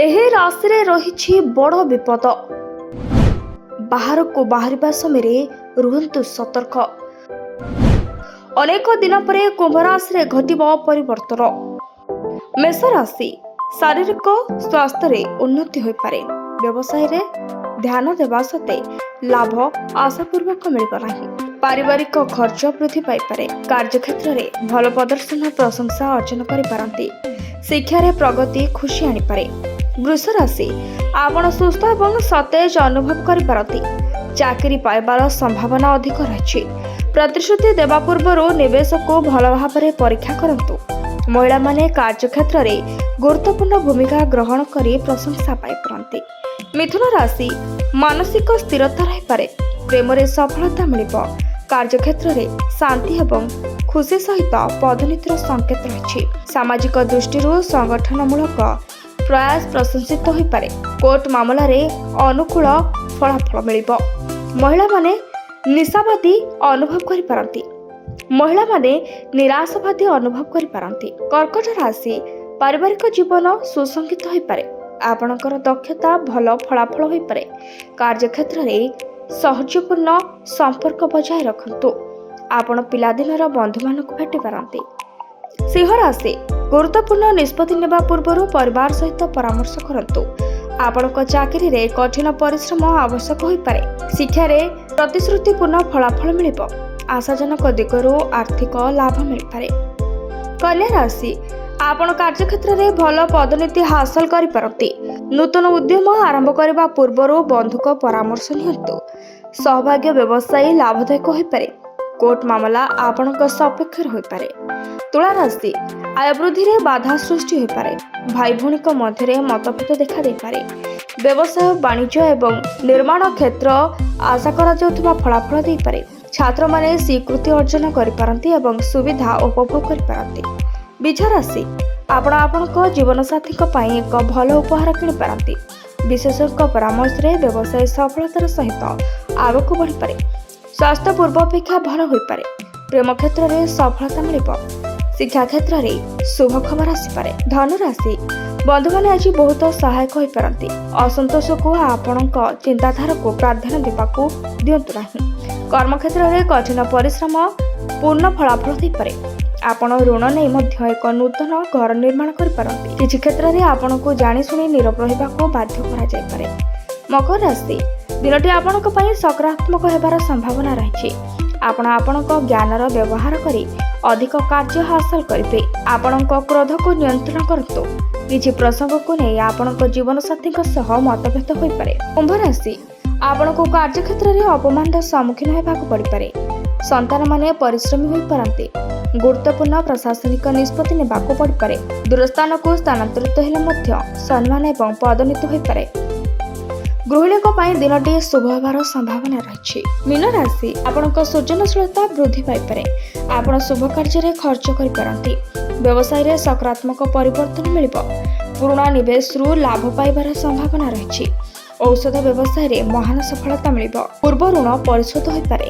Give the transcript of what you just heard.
ଏହି ରାଶିରେ ରହିଛି ବଡ଼ ବିପଦ। ବାହାରକୁ ବାହାରିବା ସମୟରେ ରୁହନ୍ତୁ ସତର୍କ। ଅନେକ ଦିନ ପରେ କୁମ୍ଭ ରାଶିରେ ଘଟିବ ପରିବର୍ତ୍ତନ। ମେଷ ରାଶି, ଶାରୀରିକ ସ୍ୱାସ୍ଥ୍ୟରେ ଉନ୍ନତି ହୋଇପାରେ। ବ୍ୟବସାୟରେ ଧ୍ୟାନ ଦେବା ସତ୍ତ୍ୱେ ଲାଭ ଆଶାପୂର୍ବକ ମିଳିବ ନାହିଁ। ପାରିବାରିକ ଖର୍ଚ୍ଚ ବୃଦ୍ଧି ପାଇପାରେ। କାର୍ଯ୍ୟକ୍ଷେତ୍ରରେ ଭଲ ପ୍ରଦର୍ଶନ ପ୍ରଶଂସା ଅର୍ଜନ କରିପାରନ୍ତି। ଶିକ୍ଷାରେ ପ୍ରଗତି ଖୁସି ଆଣିପାରେ। ବୃଷ ରାଶି, ଆପଣ ସୁସ୍ଥ ଏବଂ ସତେଜ ଅନୁଭବ କରିପାରନ୍ତି। ଚାକିରି ପାଇବାର ସମ୍ଭାବନା ଅଧିକ ରହିଛି। ପ୍ରତିଶ୍ରୁତି ଦେବା ପୂର୍ବରୁ ନିବେଶକୁ ଭଲ ଭାବରେ ପରୀକ୍ଷା କରନ୍ତୁ। ମହିଳାମାନେ କାର୍ଯ୍ୟକ୍ଷେତ୍ରରେ ଗୁରୁତ୍ୱପୂର୍ଣ୍ଣ ଭୂମିକା ଗ୍ରହଣ କରି ପ୍ରଶଂସା ପାଇପାରନ୍ତି। ମିଥୁନ ରାଶି, ମାନସିକ ସ୍ଥିରତା ରହିପାରେ। ପ୍ରେମରେ ସଫଳତା ମିଳିବ। କାର୍ଯ୍ୟକ୍ଷେତ୍ରରେ ଶାନ୍ତି ଏବଂ ଖୁସି ସହିତ ପଦୋନ୍ନତିର ସଂକେତ ରହିଛି। ସାମାଜିକ ଦୃଷ୍ଟିରୁ ସଂଗଠନମୂଳକ ପ୍ରୟାସ ପ୍ରଶଂସିତ ହୋଇପାରେ। କୋର୍ଟ ମାମଲାରେ ଅନୁକୂଳ ଫଳାଫଳ ମିଳିବ। ମହିଳାମାନେ ନିରାଶାବାଦୀ ଅନୁଭବ କରିପାରନ୍ତି। କର୍କଟ ରାଶି, ପାରିବାରିକ ଜୀବନ ସୁସଂଗଠିତ ହୋଇପାରେ। ଆପଣଙ୍କର ଦକ୍ଷତା ଭଲ ଫଳାଫଳ ହୋଇପାରେ। କାର୍ଯ୍ୟକ୍ଷେତ୍ରରେ ସୌହାର୍ଦ୍ଦ୍ୟପୂର୍ଣ୍ଣ ସମ୍ପର୍କ ବଜାୟ ରଖନ୍ତୁ। ଆପଣ ପିଲାଦିନର ବନ୍ଧୁମାନଙ୍କୁ ଭେଟିପାରନ୍ତି। ସିଂହ ରାଶି, ଗୁରୁତ୍ୱପୂର୍ଣ୍ଣ ନିଷ୍ପତ୍ତି ନେବା ପୂର୍ବରୁ ପରିବାର ସହିତ ପରାମର୍ଶ କରନ୍ତୁ। ଆପଣଙ୍କ ଚାକିରିରେ କଠିନ ପରିଶ୍ରମ ଆବଶ୍ୟକ ହୋଇପାରେ। ଶିକ୍ଷାରେ ପ୍ରତିଶ୍ରୁତିପୂର୍ଣ୍ଣ ଫଳାଫଳ ମିଳିବ। ଆଶାଜନକ ଦିଗରୁ ଆର୍ଥିକ ଲାଭ ମିଳିପାରେ। କନ୍ୟା ରାଶି, ଆପଣ କାର୍ଯ୍ୟକ୍ଷେତ୍ରରେ ଭଲ ପଦୋନ୍ନତି ହାସଲ କରିପାରନ୍ତି। ନୂତନ ଉଦ୍ୟମ ଆରମ୍ଭ କରିବା ପୂର୍ବରୁ ବନ୍ଧୁଙ୍କ ପରାମର୍ଶ ନିଅନ୍ତୁ। ସୌଭାଗ୍ୟ ବ୍ୟବସାୟୀ ଲାଭଦାୟକ ହୋଇପାରେ। କୋର୍ଟ ମାମଲା ଆପଣଙ୍କ ସପକ୍ଷରେ ହୋଇପାରେ। ତୁଳା ରାଶି, ଆୟ ବୃଦ୍ଧିରେ ବାଧା ସୃଷ୍ଟି ହୋଇପାରେ। ଭାଇ ଭଉଣୀଙ୍କ ମଧ୍ୟରେ ମତଭେଦ ଦେଖାଦେଇପାରେ। ବ୍ୟବସାୟ, ବାଣିଜ୍ୟ ଏବଂ ନିର୍ମାଣ କ୍ଷେତ୍ର ଆଶା କରାଯାଉଥିବା ଫଳାଫଳ ଦେଇପାରେ। ଛାତ୍ରମାନେ ସ୍ୱୀକୃତି ଅର୍ଜନ କରିପାରନ୍ତି ଏବଂ ସୁବିଧା ଉପଭୋଗ କରିପାରନ୍ତି। ବୀଜ ରାଶି, ଆପଣ ଆପଣଙ୍କ ଜୀବନସାଥୀଙ୍କ ପାଇଁ ଏକ ଭଲ ଉପହାର କିଣିପାରନ୍ତି। ବିଶେଷଜ୍ଞଙ୍କ ପରାମର୍ଶରେ ବ୍ୟବସାୟ ସଫଳତାର ସହିତ ଆଗକୁ ବଢ଼ିପାରେ। ସ୍ୱାସ୍ଥ୍ୟ ପୂର୍ବ ଅପେକ୍ଷା ଭଲ ହୋଇପାରେ। ପ୍ରେମ କ୍ଷେତ୍ରରେ ସଫଳତା ମିଳିବ। ଶିକ୍ଷା କ୍ଷେତ୍ରରେ ଶୁଭ ଖବର ଆସିପାରେ। ଧନୁ ରାଶି, ବନ୍ଧୁମାନେ ଆଜି ବହୁତ ସହାୟକ ହୋଇପାରନ୍ତି। ଅସନ୍ତୋଷକୁ ଆପଣଙ୍କ ଚିନ୍ତାଧାରାକୁ ପ୍ରାଧାନ୍ୟ ଦେବାକୁ ଦିଅନ୍ତୁ ନାହିଁ। କର୍ମକ୍ଷେତ୍ରରେ କଠିନ ପରିଶ୍ରମ ପୂର୍ଣ୍ଣ ଫଳାଫଳ ଦେଇପାରେ। ଆପଣ ଋଣ ନେଇ ମଧ୍ୟ ଏକ ନୂତନ ଘର ନିର୍ମାଣ କରିପାରନ୍ତି। କିଛି କ୍ଷେତ୍ରରେ ଆପଣଙ୍କୁ ଜାଣିଶୁଣି ନୀରବ ରହିବାକୁ ବାଧ୍ୟ କରାଯାଇପାରେ। ମକର ରାଶି, ଦିନଟି ଆପଣଙ୍କ ପାଇଁ ସକାରାତ୍ମକ ହେବାର ସମ୍ଭାବନା ରହିଛି। ଆପଣ ଆପଣଙ୍କ ଜ୍ଞାନର ବ୍ୟବହାର କରି ଅଧିକ କାର୍ଯ୍ୟ ହାସଲ କରିବେ। ଆପଣଙ୍କ କ୍ରୋଧକୁ ନିୟନ୍ତ୍ରଣ କରନ୍ତୁ। କିଛି ପ୍ରସଙ୍ଗକୁ ନେଇ ଆପଣଙ୍କ ଜୀବନସାଥୀଙ୍କ ସହ ମତଭେଦ ହୋଇପାରେ। କୁମ୍ଭ ରାଶି, ଆପଣଙ୍କୁ କାର୍ଯ୍ୟକ୍ଷେତ୍ରରେ ଅପମାନର ସମ୍ମୁଖୀନ ହେବାକୁ ପଡ଼ିପାରେ। ସନ୍ତାନମାନେ ପରିଶ୍ରମୀ ହୋଇପାରନ୍ତି। ଗୁରୁତ୍ୱପୂର୍ଣ୍ଣ ପ୍ରଶାସନିକ ନିଷ୍ପତ୍ତି ନେବାକୁ ପଡ଼ିପାରେ। ଦୂରସ୍ଥାନକୁ ସ୍ଥାନାନ୍ତରିତ ହେଲେ ମଧ୍ୟ ସମ୍ମାନ ଏବଂ ପଦୋନ୍ନତି ହୋଇପାରେ। ଗୃହିଣୀଙ୍କ ପାଇଁ ଦିନଟି ଶୁଭ ହେବାର ସମ୍ଭାବନା ରହିଛି। ମୀନ ରାଶି, ଆପଣଙ୍କ ସୃଜନଶୀଳତା ବୃଦ୍ଧି ପାଇପାରେ। ଆପଣ ଶୁଭ କାର୍ଯ୍ୟରେ ଖର୍ଚ୍ଚ କରିପାରନ୍ତି। ବ୍ୟବସାୟରେ ସକାରାତ୍ମକ ପରିବର୍ତ୍ତନ ମିଳିବ। ପୁରୁଣା ନିବେଶରୁ ଲାଭ ପାଇବାର ସମ୍ଭାବନା ରହିଛି। ଔଷଧ ବ୍ୟବସାୟରେ ମହାନ ସଫଳତା ମିଳିବ। ପୂର୍ବ ଋଣ ପରିଶୋଧ ହୋଇପାରେ।